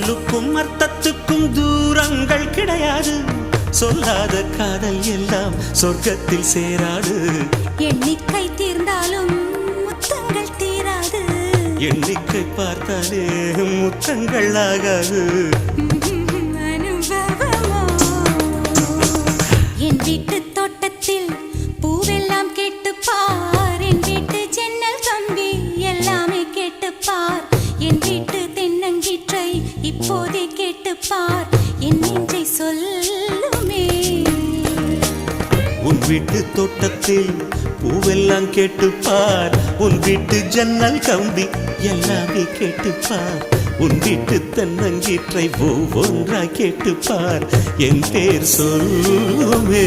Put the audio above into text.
சொல்லுக்கும் அர்த்தத்துக்கும் தூரங்கள் கிடையாது. சொல்லாத காதல் எல்லாம் சொர்க்கத்தில் சேராது. எண்ணிக்கை தீர்ந்தாலும் முத்தங்கள் தீராது. எண்ணிக்கை பார்த்தாலே முத்தங்கள் ஆகாது. அனுபவமோ என் வீட்டு தோட்டத்தில் பூவெல்லாம் கேட்டுப்பார். என் வீட்டு ஜன்னல் கம்பி எல்லாமே கேட்டுப்பார். என் வீட்டு தென்னங்கீற்றை இப்போதே கேட்டுப்பார். என் நெஞ்சை சொல்லுமே. உன் வீட்டு தோட்டத்தில் பூவெல்லாம் கேட்டுப்பார். உன் வீட்டு ஜன்னல் கம்பி எல்லாமே கேட்டுப்பார். உன் வீட்டு தென்னங்கீற்றை ஒவ்வொன்றாய் கேட்டுப்பார். என் பேர் சொல்லுமே.